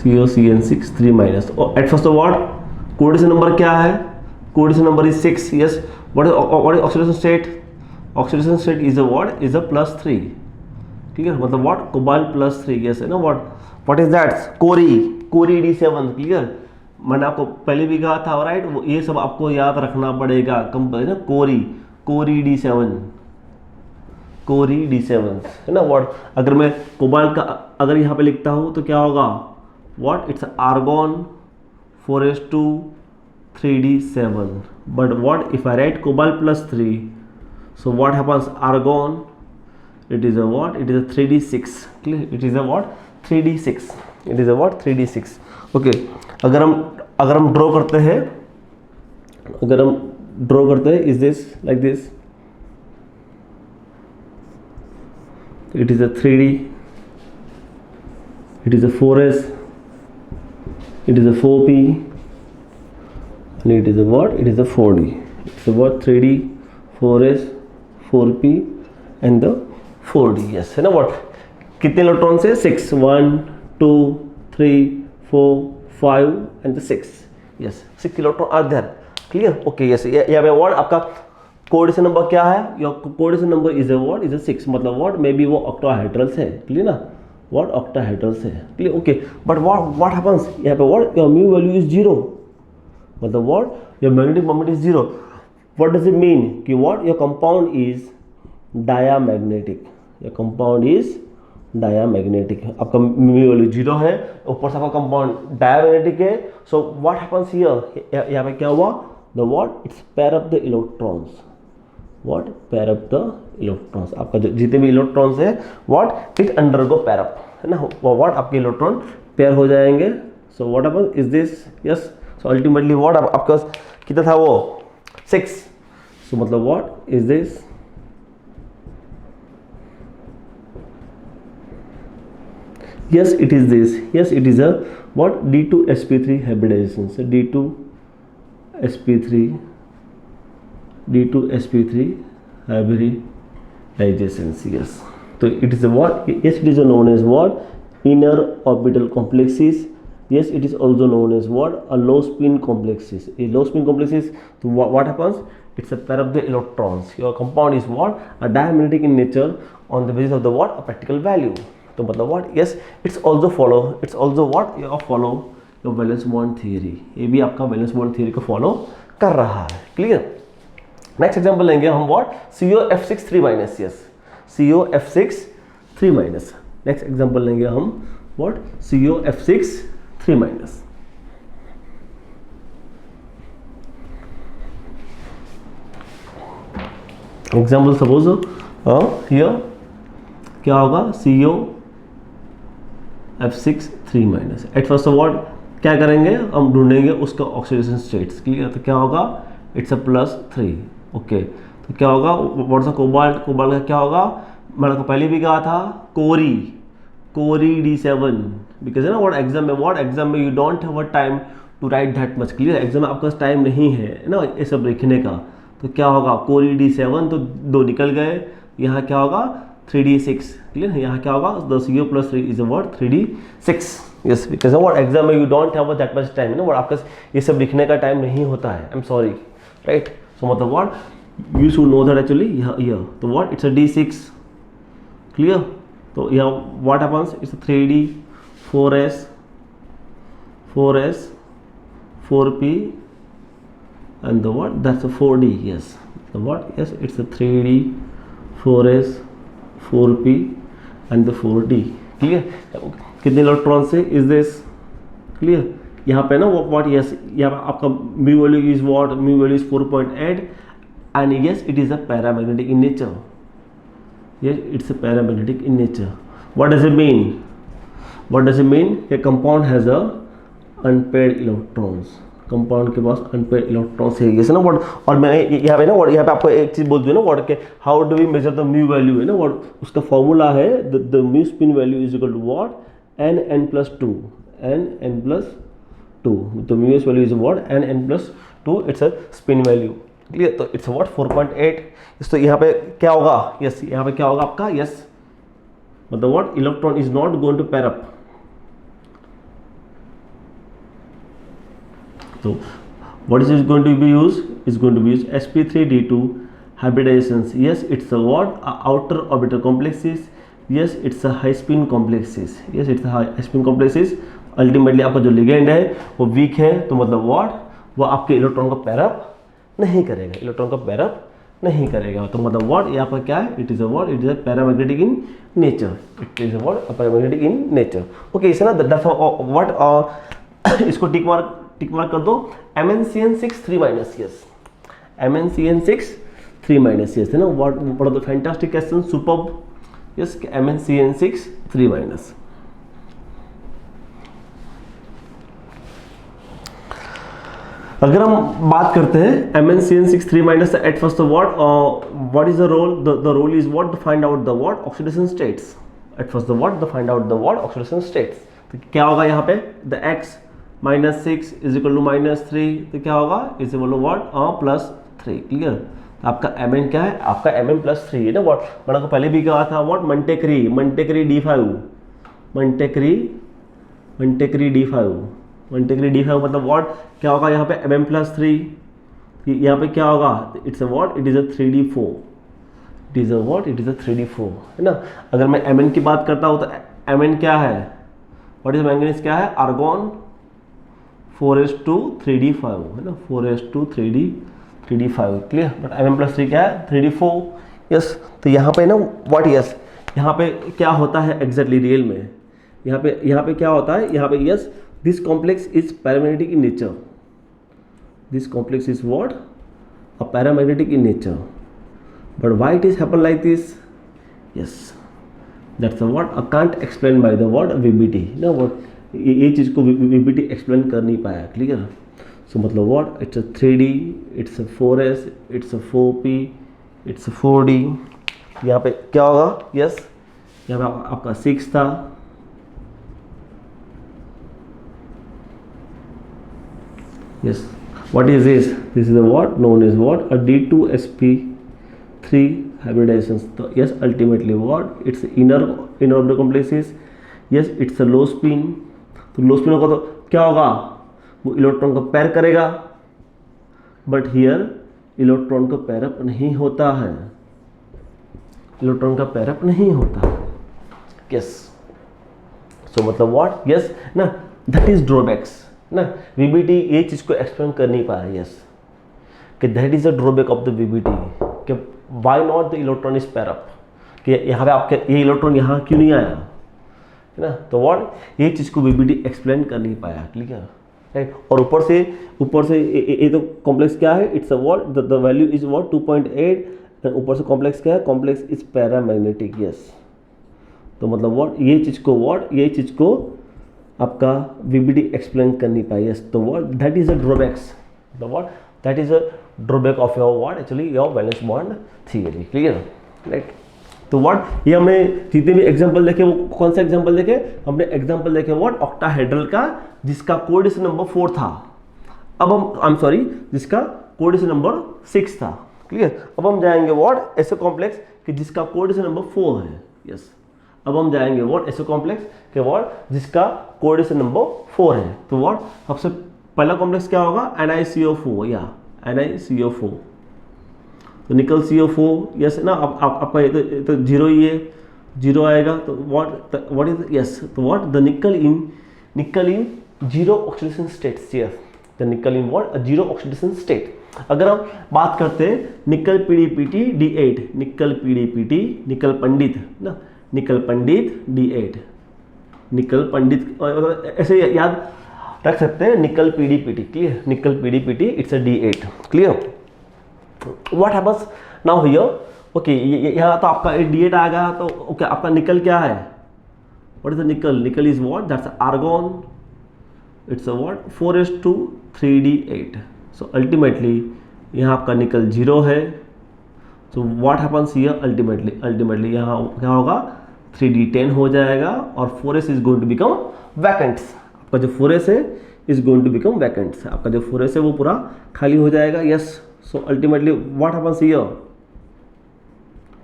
COCN6 3-, और eight first what coordination number क्या है, coordination number is 6, yes what is oxidation state, oxidation state is a what, is अ +3, ठीक है मतलब व्हाट कोबाल्ट +3, यस है ना, व्हाट इज दैट, कोरी D7, क्लियर, मैंने आपको पहले भी कहा था राइट, ये सब आपको याद रखना पड़ेगा, ना कोरी D7, कोरी D7 है ना, व्हाट अगर मैं कोबाल्ट का अगर यहाँ पे लिखता हूँ तो क्या होगा, what it's argon 4s2 3d7, but what if I write cobalt +3, so what happens, argon it is a what, it is a 3d6, clear, it is a what 3d6, it is a what 3d6, okay। अगर हम draw करते हैं, is this like this, it is a 3d, it is a 4s, it is a 4p, and it is a what, it is a 4d, it's a what 3d 4s 4p and the 4d, yes है ना, what कितने electron से 6, 1 2 3 4 5 and the 6, yes 6 electron are there, clear, okay, yes यहाँ पे what आपका coordination number क्या है, your coordination number is a what, is a 6, मतलब व्हाट मे बी वो ऑक्टाहेड्रल्स है, क्लियर ना, व्हाट ऑक्टाहेड्रल्स है, clear, okay. But what happens यहाँ पे what, your mu value is 0, मतलब what your magnetic moment is 0, what does it mean कि what your compound is diamagnetic, your compound is diamagnetic, आपका mu value 0 है, ऊपर से आपका कंपाउंड डायामैग्नेटिक है, सो व्हाट हैपेंस हियर, यहाँ पे क्या हुआ, the what it's pair up the electrons, what pair up the electrons, आपका जो जितने भी इलेक्ट्रॉन्स है what it undergo pair up, है ना, व्हाट आपके इलेक्ट्रॉन पेयर हो जाएंगे, सो what happens is this, yes so ultimately what आपका कितना था वो 6, सो मतलब what is this, yes it is this, yes it is a what D2sp3 hybridization, so D2sp3 hybridization, yes, so it is a what, yes it is a known as what inner orbital complexes yes, it is also known as what, a low spin complexes. A low spin complexes, so what happens, it's a pair of the electrons. Your compound is what, a diamagnetic in nature on the basis of the what, a practical value. तो मतलब what, yes, it's also what, you follow your valence bond theory. ये भी आपका valence bond theory को follow कर रहा है. Clear. Next example लेंगे हम what, COF6 3-, yes, COF6 3-. Next example लेंगे हम what, COF6 3-. Example suppose here क्या होगा, COF6 3-. At first of all क्या करेंगे, हम ढूंढेंगे उसका ऑक्सीडेशन स्टेट्स. क्लियर. तो क्या होगा, इट्स अ +3. ओके. तो क्या होगा, व्हाट्स अ कोबाल्ट का क्या होगा, मैंने को पहले भी कहा था, कोरी D7, बिकॉज है ना व्हाट एग्जाम में you don't have a time to write that much. Clear. Exam में आपका टाइम नहीं है ना ये सब लिखने का. तो क्या होगा, कोरी D7, तो 2 निकल गए. यहाँ क्या होगा, 3D6. क्लियर. यहाँ क्या होगा, the CO + 3 is what, 3D6. Yes, because what exam में you don't have that much time ना, व्हाट आपका ये सब लिखने का टाइम नहीं होता है. I am sorry, right. So मतलब what, you should know that actually. यहाँ तो what, it's a D6. Clear. तो यहाँ what happens, it's 3D 4S 4P and the what, that's a 4D. yes, the what, yes, it's a 3D 4S 4P and the 4D. Clear. कितने electron से is this. Clear. यहाँ पे ना what, yes, यहाँ पे आपका mu value is what, mu value is 4.8 and yes, it is a paramagnetic in nature. yes, it's a paramagnetic in nature. What does it mean? A compound has a unpaired electrons. Compound के पास unpaired electrons है, जैसे ना what. और मैं यहाँ पे ना what, यहाँ पे आपको एक चीज बोल दूँ ना व्हाट के, how do we measure the mu value है ना व्हाट, उसका फॉर्मूला है the mu spin value is equal to what, n+2. तो mu S value is what, n+2. It's a spin value. Clear. तो इट्स व्हाट 4.8. तो यहाँ पे क्या होगा, यस, यहाँ पे क्या होगा आपका, यस, मतलब what, electron is not going to pair up. So what is going to be used? Is going to be used sp3d2 hybridizations. Yes, it's a what, outer orbital complexes. Yes, it's a high spin complexes. Yes, it's a high spin complexes. Ultimately आपका जो ligand है वो week है, तो मतलब what, वो आपके electron को पैरअप नहीं करेगा. तो मतलब व्हाट, यहाँ पर क्या है, it is a what, it is a paramagnetic in nature. It is a what, a paramagnetic in nature. Okay, इसे ना दैट्स व्हाट, इसको टिक मार्क कर दो. MnCN6 3-, यस, MnCN6 3-, यस, है ना. What are the fantastic question, superb. Yes, MnCN6 3-. अगर हम बात करते हैं MnCN6 3-, at first what is the role, the role is what, to find out the what, oxidation states. At first what, to find out the what, oxidation states. तो क्या होगा यहाँ पे, the x -6 is equal to -3. तो क्या होगा, is equal to what, +3. Clear. आपका Mn क्या है, आपका Mn+3 है ना व्हाट. मैंने आपको पहले भी कहा था व्हाट, मंटेक्री D5 मतलब व्हाट, क्या होगा यहाँ पे Mn+3. यहाँ पे क्या होगा, it's a what, it is a 3D4. It is a what, it is a 3D4, है ना. अगर मैं Mn की बात करता हूँ तो Mn क्या है, व्हाट इज मैंगनीज, क्या है, आर्गॉन 4s2 3D5, है ना, 4s2 3D5. Clear. But Mn+3 क्या है, 3D4. यस. तो यहाँ पे ना व्हाट, यस, यहाँ पे क्या होता है एग्जैक्टली रियल में, यहाँ पे क्या होता है, यहाँ पे yes, this complex is paramagnetic in nature. This complex is what, a paramagnetic in nature. But why it is happen like this, yes, that's what, I can't explain by the what, VBT ना what, ये चीज़ को VBT explain कर नहीं पाया. Clear. So मतलब what, it's a 3D, it's a 4S, it's a 4P, it's a 4D. यहाँ पे क्या होगा, यस, यहाँ पे आपका 6 था. Yes, what is this, this is what known is what, a D2sp3 hybridizations. तो yes, ultimately what, it's inner orbital complexes. Yes, it's a low spin. तो लो स्पिन होगा क्या होगा, वो इलेक्ट्रॉन को पैर करेगा, बट हियर इलेक्ट्रॉन को पैर अप नहीं होता है, इलेक्ट्रॉन का पैर अप नहीं होता है। यस, सो मतलब व्हाट, यस ना, दैट इज ड्रॉबैक्स ना। वीबीटी ये चीज को एक्सप्लेन कर नहीं पाया, यस, कि that is a drawback of the VBT, कि why not the electron is pair up, कि यहाँ पे आपके ये इलेक्ट्रॉन यहाँ क्यों नहीं आया, है ना। तो व्हाट, ये चीज को वीबीटी एक्सप्लेन कर नहीं पाया, ठीक है, राइट। और ऊपर से ये तो कॉम्प्लेक्स क्या है, it's a what, the value is what 2.8, ऊपर से कॉम्प्लेक्स क्या है, कॉम्प्लेक्स इज पैरामैग्नेटिक, यस। तो मतलब व्हाट, ये चीज को आपका वीबीटी एक्सप्लेन कर नहीं पाई, यस। तो what, that is a drawbacks, the what, that is a drawback of your what, actually your valence bond theory, clear, right. तो व्हाट, ये हमने जितने भी एग्जांपल देखे, वो कौन सा एग्जांपल देखे, हमने एग्जांपल देखे व्हाट, ऑक्टाहेड्रल का, जिसका कोऑर्डिनेशन नंबर 4 था। अब हम, आई एम सॉरी, जिसका कोऑर्डिनेशन नंबर 6 था, क्लियर। अब हम जाएंगे व्हाट, ऐसे कॉम्प्लेक्स कि जिसका कोऑर्डिनेशन नंबर 4 है, यस। अब हम जाएंगे व्हाट, ऐसे कॉम्प्लेक्स के व्हाट जिसका कोऑर्डिनेशन नंबर 4 है। तो व्हाट, सबसे पहला कॉम्प्लेक्स क्या होगा, NiCO4 या NiCO4, तो निकल CO4, यस ना। अब आपका ये तो जीरो ही है, जीरो आएगा, तो व्हाट इज, यस, तो what, the nickel in zero oxidation state, yes, the nickel in what, zero oxidation state. अगर हम बात करते हैं निकल PDPT D8, निकल PDPT, निकल पंडित ना, निकल पंडित D8, निकल पंडित, ऐसे याद रख सकते हैं, निकल PDPT, क्लियर, निकल PDPT, it's a D8, clear. What happens now here, okay, यहाँ तो आपका D8 आएगा, तो ओके, आपका निकल क्या है, what is the nickel, nickel is what, that's argon, it's a what 4s2 3d8, so ultimately यहाँ आपका निकल 0 है। So what happens here, ultimately यहाँ क्या होगा, 3d10 हो जाएगा, और 4s is going to become vacants, आपका जो 4s है is going to become vacants, आपका जो 4s है वो पूरा खाली हो जाएगा, yes. So ultimately what happens here,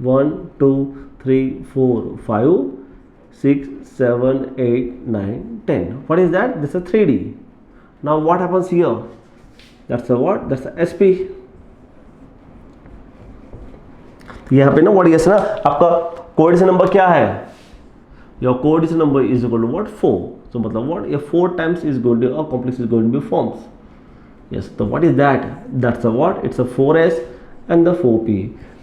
1 2 3 4 5 6 7 8 9 10, what is that, this is a 3d. now what happens here, that's a what, that's a sp। यहाँ पे ना व्हाट, यस ना, आपका कोऑर्डिनेशन नंबर क्या है, your coordination number is equal to what 4, so मतलब what, ये 4 times is going to, और complex is going to be forms, yes। so what is that, that's a what, it's a 4s and the 4p,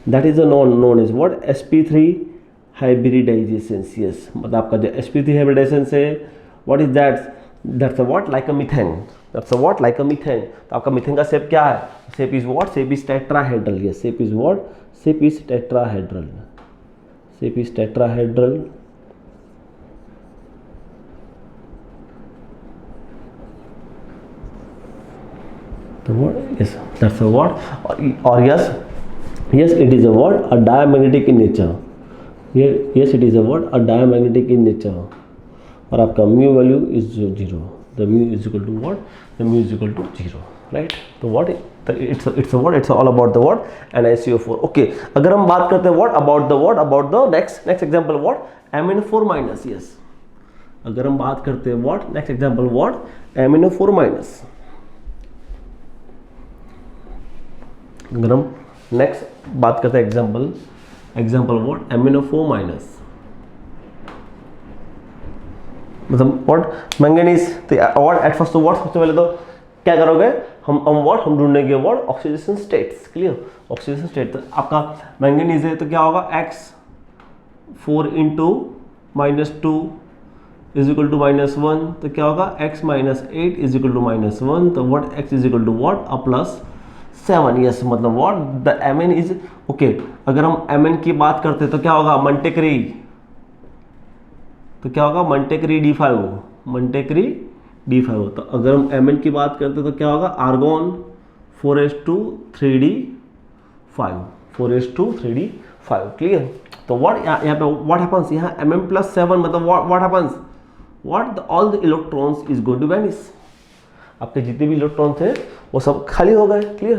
that is a known as what, sp3 hybridization, yes। मतलब आपका जो sp3 hybridization है, what is that, that's a what, like a methane, that's a what, like a methane। तो आपका methane का shape क्या है, shape is what, shape is tetrahedral, yes, shape is what, shape is tetrahedral, shape is tetrahedral. तो what, yes, that's a what, or yes, it is a what, a diamagnetic in nature, yes, it is a what, a diamagnetic in nature, और आपका mu value is 0, the mu is equal to what, the mu is equal to 0, right. तो what, it's a what, it's all about the what, NiCO4, okay. अगर हम बात करते हैं what about the next example what, MnO4 minus, yes। अगर हम बात करते हैं what, next example what, MnO4 minus। अगर हम नेक्स्ट बात करते हैं एग्जाम्पल व्हाट, MnO4 माइनस, मतलब व्हाट, मैंगनीज, तो व्हाट एट फर्स्ट, तो व्हाट सबसे पहले तो क्या करोगे, हम ढूंढेंगे what, oxidation states, clear, oxidation state. तो आपका मैंगनीज है, तो क्या होगा, x4 into -2 is equal to -1, तो क्या होगा, x -8 इज इक्वल टू -1, तो what, x is equal to what, a +7, yes. मतलब what, the Mn is okay. अगर हम Mn की बात करते हैं तो क्या होगा, मंटेकरी, तो क्या होगा, मंटेकरी D5, तो अगर हम Mn की बात करते हैं तो क्या होगा, argon 4s2 3d5, 4s2 3d5, clear. तो व्हाट, यहाँ पे व्हाट हैपेंस, यहाँ Mm+7, मतलब what happens, what, all the electrons is going to vanish, आपके जितने भी इलेक्ट्रॉन थे वो सब खाली हो गए, क्लियर।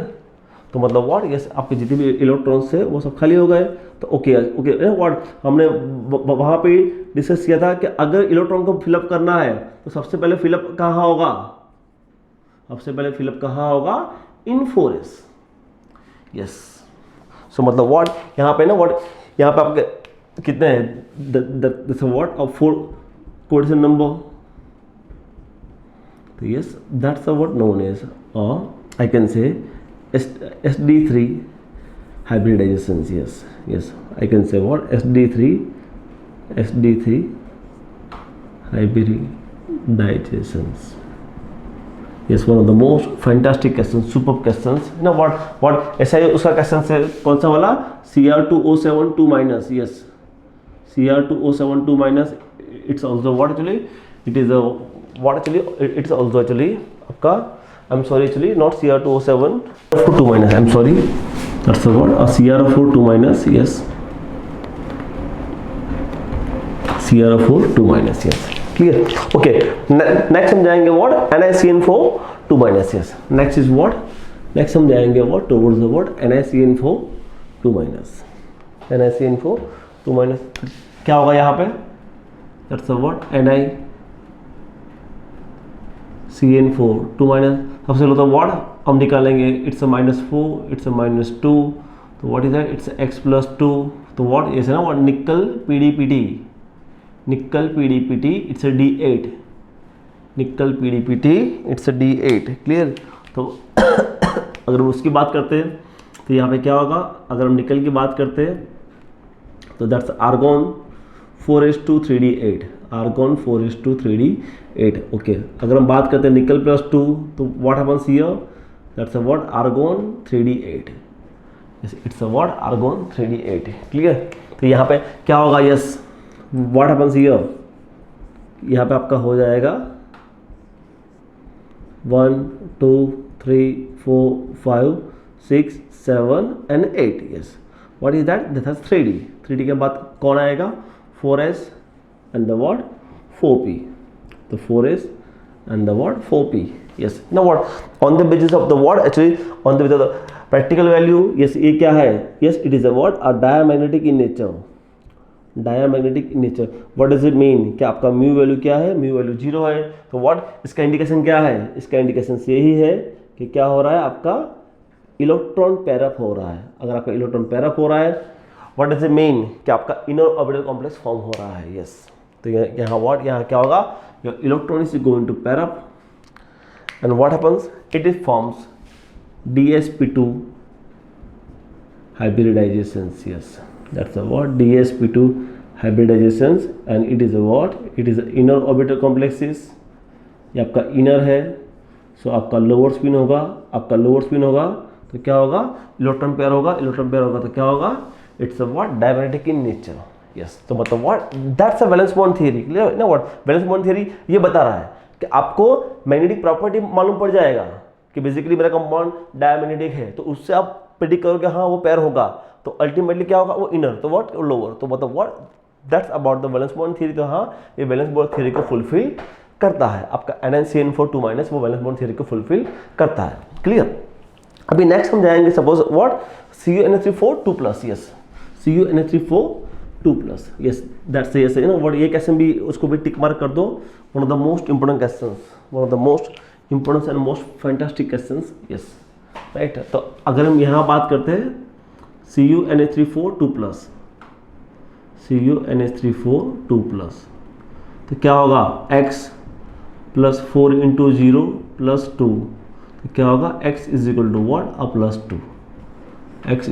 तो मतलब व्हाट, यस आपके जितने भी इलेक्ट्रॉन्स थे वो सब खाली हो गए। तो ओके ओके व्हाट, हमने वहाँ पे डिस्कस किया था कि अगर इलेक्ट्रॉन को फिलअप करना है तो सबसे पहले फिलअप कहाँ होगा, सबसे पहले फिलअप कहाँ होगा, इन 4s। यस, सो मतलब व्हाट यहाँ पे ना, व्हाट यहाँ पे आपके कितने हैं, व्हाट अब 4 कोऑर्डिनेट नंबर। तो yes that's what known as, और I can say sd3 hybridizations. Yes I can say what, sd3 hybridizations. Yes, one of the most fantastic questions, superb questions. You know what ऐसा ही उसका question से कौन सा वाला, Cr2O7 2 minus. Yes, Cr2O7 2 minus, it's also what actually, it is a what actually, it's also actually आपका, I'm sorry actually not Cr2O7 2 minus, I'm sorry, that's the word, Cr4 2 minus. Yes, Cr4 2 minus. Yes, clear. Okay, next हम जाएंगे what, NiCN4 2 minus. Yes, next is what, next हम जाएंगे what, towards the what, NiCN4 2 minus. NiCN4 2 minus क्या होगा यहाँ पे, that's the what, NiCN4 2 minus, सबसे पहले तो व्हाट हम निकालेंगे, इट्स अ -4, इट्स अ -2, तो what is that, it's x + 2, तो व्हाट ऐसे ना, व्हाट निकल PDPT, निकल PDPT, इट्स अ D8, निकल PDPT, it's a D8, clear. तो अगर हम उसकी बात करते हैं तो यहाँ पे क्या होगा, अगर हम निकल की बात करते हैं तो that's argon 4s2 3d8, argon 4s2 3d8। Okay, अगर हम बात करते हैं निकल +2 तो what happens here, that's a what, argon 3d8। It's a what, argon 3d8, clear. तो यहाँ पे क्या होगा, यस व्हाट हैपेंस हियर, यहाँ पे आपका हो जाएगा 1 2 3 4 5 6 7 and 8। Yes, what is that, that has 3d, 3d के बाद कौन आएगा, 4s and the what, 4p, the 4s and the what, 4p। yes, now what on the basis of the what, actually on the basis of the practical value, yes ये क्या है, yes it is a what, a diamagnetic in nature, diamagnetic in nature। what does it mean, कि आपका mu value क्या है, mu value 0 है, तो what इसका इंडिकेशन क्या है, इसका इंडिकेशन यही है कि क्या हो रहा है, आपका इलेक्ट्रॉन पैरअप हो रहा है। अगर आपका इलेक्ट्रॉन पैरअप हो रहा है, व्हाट डज इट मीन, कि आपका इनर ऑर्बिटल कॉम्प्लेक्स फॉर्म हो रहा है। यस, तो यहाँ व्हाट, यहाँ क्या होगा, your electron is going to pair up and what happens, it is forms dsp2 hybridizations। yes, that's a what, dsp2 hybridizations, and it is a what, it is inner orbital complexes। ये आपका inner है, सो आपका lower spin होगा, आपका lower spin होगा तो क्या होगा, इलेक्ट्रॉन पेयर होगा, इलेक्ट्रॉन पेयर होगा तो क्या होगा, it's a what, diamagnetic in nature. Yes, तो मतलब what, that's a valence bond theory, clear ना। व्हाट वैलेंस बॉन्ड थ्योरी ये बता रहा है कि आपको मैग्नेटिक प्रॉपर्टी मालूम पड़ जाएगा कि बेसिकली मेरा कंपाउंड डायमैग्नेटिक है, तो उससे आप प्रेडिक्ट करोगे हाँ वो पेयर होगा, तो अल्टीमेटली क्या होगा, वो इनर, तो व्हाट लोअर, तो मतलब what, that's about the valence bond theory. तो हाँ, ये वैलेंस बॉन्ड थ्योरी को फुलफिल करता है, आपका NiCN4 2 माइनस वो वैलेंस बॉन्ड थ्योरी को फुलफिल करता है, क्लियर। अभी नेक्स्ट हम जाएंगे, suppose what, CuNH3 2 plus. Yes, CuNH3 2 plus. Yes, that's yes, you know what, ये क्वेश्चन भी उसको भी टिक मार्क कर दो, one of the most important questions, one of the most important and most fantastic questions. Yes, right. तो अगर हम यहाँ बात करते हैं CuNH3 2 प्लस, CuNH3 2 प्लस, तो क्या होगा, x + 4 × 0 + 2, तो क्या होगा, x = what, a +2, x =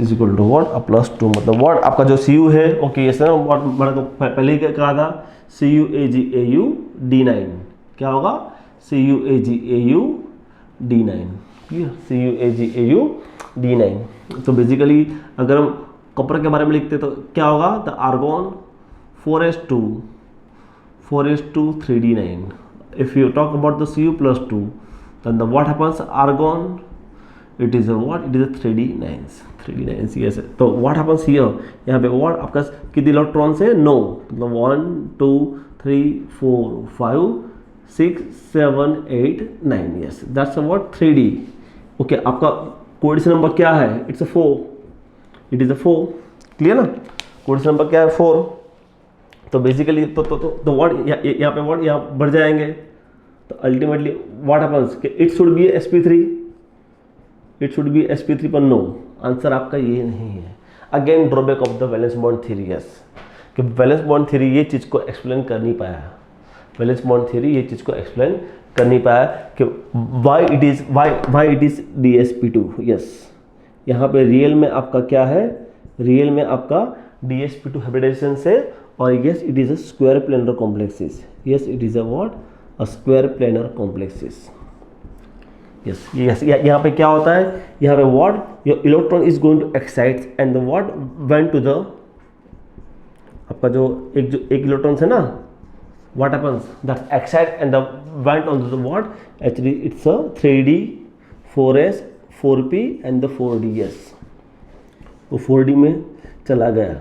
what, a +2, मतलब what आपका जो Cu है, ओके ये सर व्हाट मैंने तो पहले ही कहा था, CuAgAu D9, क्या होगा, CuAgAu D9, clear, CuAgAu D9। तो बेसिकली अगर हम कॉपर के बारे में लिखते तो क्या होगा, the argon 4s2 3d9। if you talk about the Cu + 2, then the what happens, argon, it is a what, it is a 3d9, yes। तो what happens here, यहाँ पे what आपका कितने इलेक्ट्रॉन से, 9, मतलब 1 2 3 4 5 6 7 8 9, yes, that's a what, 3d। Okay, आपका coordination number क्या है, it's a 4, it is a 4, clear ना, कोऑर्डिनेशन नंबर क्या है 4, तो बेसिकली तो व्हाट यहाँ पे व्हाट यहाँ बढ़ जाएंगे, तो अल्टीमेटली व्हाट हैपेंस कि it should be sp3, it should be sp3, पर नो, आंसर आपका ये नहीं है। Again drawback of the valence bond theory, yes, कि वैलेंस बॉन्ड थ्योरी ये चीज़ को एक्सप्लेन कर नहीं पाया, वैलेंस बॉन्ड थ्योरी ये चीज़ को एक्सप्लेन कर नहीं पाया कि why it is dsp2, yes, यहाँ पे रियल में आपका क्या है, रियल में आपका dsp2 हाइब्रिडाइजेशन से, और yes it is a square planar complexes, yes it is a what, a square planar complexes, yes yes. यहाँ पे क्या होता है, यहाँ पे what your electron is going to excite and the what went to the, आपका जो एक इलेक्ट्रॉन है ना, what happens that excite and the went on the what, actually it's a 3d 4s 4p and the 4d, yes, वो 4d में चला गया,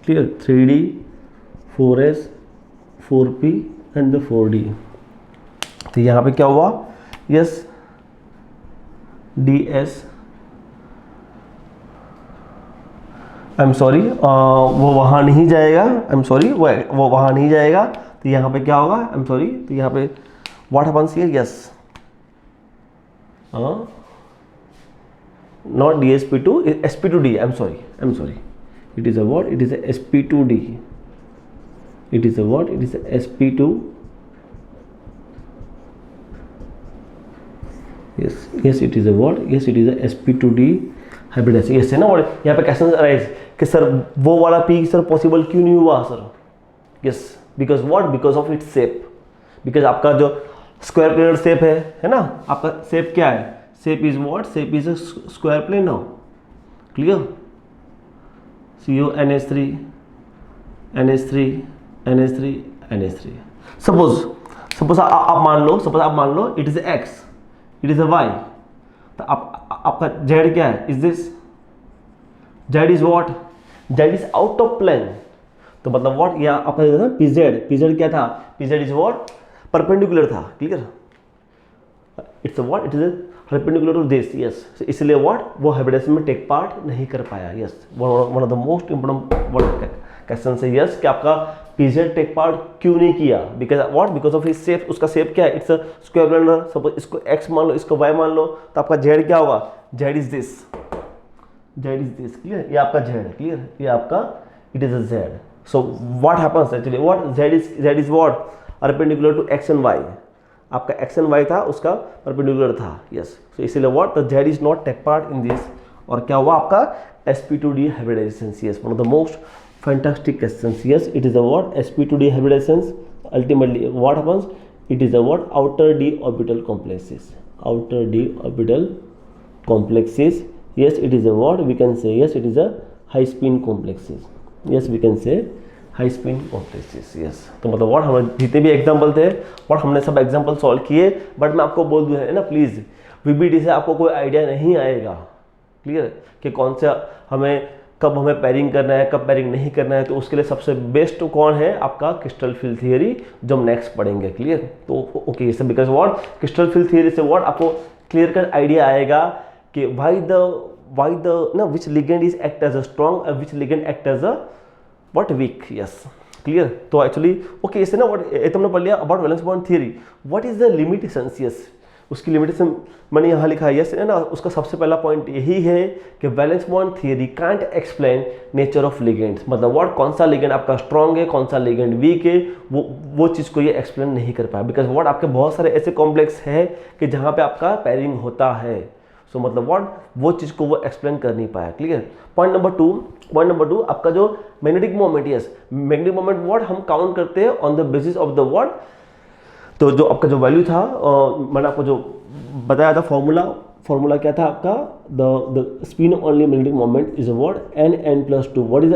clear, 3d 4s 4p and the 4d, तो यहाँ पे क्या हुआ, yes ds, I am sorry, वो वहाँ नहीं जाएगा, आई एम सॉरी, वो वहाँ नहीं जाएगा, तो यहाँ पे क्या होगा, आई एम सॉरी, तो यहाँ पे what happens here, yes, not dsp2, sp2d, I am sorry, it is a what, it is a sp2d, it is a what, it is a sp2, yes it is a what, yes it is a sp2d hybridization, yes है ना। और यहाँ पे question arise कि sir वो वाला P sir possible क्यों नहीं हुआ sir, yes because what, because of its shape, because आपका जो स्क्वायर प्लेनर शेप है ना, आपका शेप क्या है, shape is what, shape is a square planar, clear, CONH3 NH3 NH3 NH3, suppose आप मान लो it is x, it is a y, तो आपका z क्या है, is this, z is what, z is out of plane, तो मतलब what, या आपका pz क्या था, pz इज व्हाट, परपेंडिकुलर था, clear, it's what, it is perpendicular to this, yes, इसलिए व्हाट वो हाइब्रिडाइजेशन में टेक पार्ट नहीं कर पाया, yes, one of the most important question है, यस, कि आपका pz टेक पार्ट क्यों नहीं किया, because what, because of his shape, उसका शेप क्या है, it's a square planar, suppose इसको x मान लो, इसको y मान लो, तो आपका z क्या होगा, z इज दिस, क्लियर, ये आपका z है, क्लियर, ये आपका it is a z, so what happens actually what, z is what perpendicular to x and y, आपका x एंड y था उसका परपेंडिकुलर था, यस, सो इसीलिए what, the z is not take part in this, और क्या हुआ आपका sp2d hybridization, yes, one of the most fantastic questions, yes it is a what, sp2d hybridations, ultimately what happens, it is a what, outer d orbital complexes, outer d orbital complexes, yes it is a what, we can say, yes it is a high spin complexes, yes we can say high spin complexes, yes, तो मतलब what हम जितने भी example थे what हमने सब example solve किए, but मैं आपको बोल दूँ है ना प्लीज, VBD से आपको कोई आइडिया नहीं आएगा, क्लियर, कि कौन सा हमें कब हमें पैरिंग करना है, कब पैरिंग नहीं करना है, तो उसके लिए सबसे बेस्ट कौन है, आपका क्रिस्टल फील्ड थियरी, जो हम नेक्स्ट पढ़ेंगे, क्लियर, तो okay, sir because what crystal field theory से व्हाट आपको क्लियर कट आइडिया आएगा कि व्हाई द ना which ligand is act as a strong और which ligand act as a what weak, yes, clear, तो actually okay, इससे ना what ये तुमने पढ़ लिया about valence bond theory, what is the limitations, yes, उसकी लिमिटेशन मैंने यहाँ लिखा है, यस है ना, उसका सबसे पहला पॉइंट यही है कि valence bond theory can't explain nature of ligands, मतलब व्हाट कौन सा लिगेंड आपका स्ट्रॉन्ग है, कौन सा लिगेंड वीक है, वो चीज़ को ये एक्सप्लेन नहीं कर पाया, बिकॉज व्हाट आपके बहुत सारे ऐसे कॉम्प्लेक्स है कि जहाँ पे आपका पैरिंग होता है, सो मतलब व्हाट वो चीज़ को वो एक्सप्लेन कर नहीं पाया, क्लियर। पॉइंट नंबर टू आपका जो magnetic moment, yes magnetic moment what हम काउंट करते हैं on the basis of the what, तो जो आपका जो वैल्यू था मैंने आपको जो बताया था फॉर्मूला क्या था आपका, the spin only magnetic moment is what n+2, what is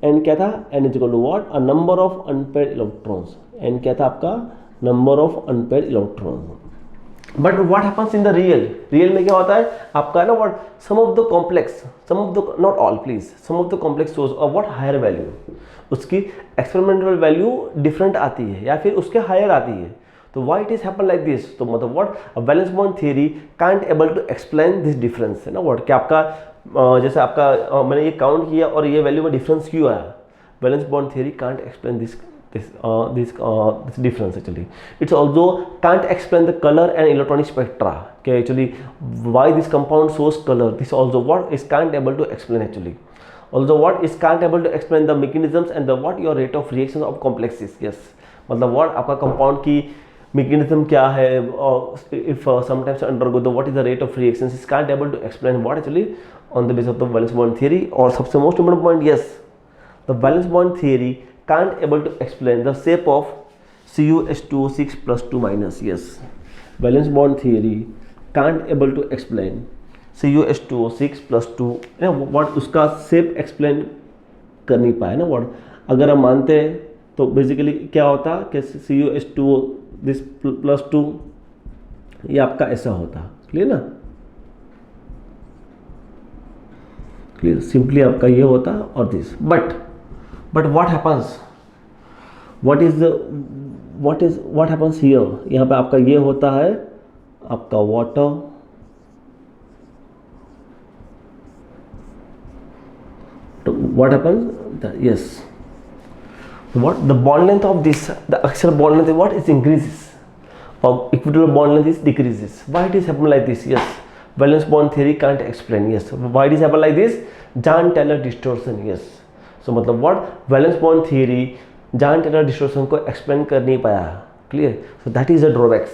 n क्या था, n is equal to what, a number of unpaired electrons, n क्या था आपका, number of unpaired electrons, but what happens in the real में क्या होता है आपका ना, what some of the complex, some of the not all please, some of the complex shows a what higher value, उसकी एक्सपेरिमेंटल वैल्यू डिफरेंट आती है या फिर उसके हायर आती है, तो why it is happen like this, तो मतलब what valence bond theory can't able to explain this difference, है ना व्हाट, कि आपका जैसे आपका मैंने ये काउंट किया और ये वैल्यू में डिफरेंस क्यों आया, valence bond theory can't explain this difference actually. It's also can't explain the color and electronic spectra. Okay, actually why this compound shows color, this also what is can't able to explain actually. Also what is can't able to explain the mechanisms and the what your rate of reaction of complexes. Yes, मतलब what आपका compound की mechanism क्या है, if sometimes undergo the what is the rate of reactions is can't able to explain what actually on the basis of the valence bond theory. और सबसे most important point, yes, the valence bond theory can't able to explain the shape of CuH2O6 plus 2 minus. Yes, valence bond theory can't able to explain CuH2O6 plus 2, what उसका shape explain कर नहीं पाया ना what. अगर हम मानते हैं तो बेसिकली क्या होता कि CuH2O this plus 2 ये आपका ऐसा होता, क्लियर ना, क्लियर, सिंपली आपका ये होता और this, but what happens, what happens here, यहाँ पे आपका ये होता है आपका वाटर, तो what happens, yes, what the bond length of this, the axial bond length what is increases, or equatorial bond length is decreases. Why it is happen like this? Yes, valence bond theory can't explain. Yes, why it is happen like this? Jahn-Teller distortion. Yes, so मतलब what valence bond theory Jahn-Teller distortion को explain कर नहीं पाया, clear, so that is a drawbacks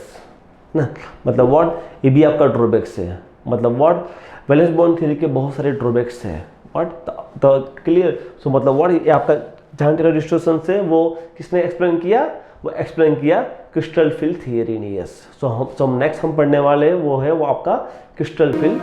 ना, मतलब what ये भी आपका drawbacks है, मतलब what valence bond theory के बहुत सारे drawbacks है, what the clear, so मतलब what ये आपका Jahn-Teller distortion से वो किसने explain किया, वो explain किया क्रिस्टल फिल थियरी ने. यस, सो हम नेक्स्ट हम पढ़ने वाले वो है वो आपका क्रिस्टल फिल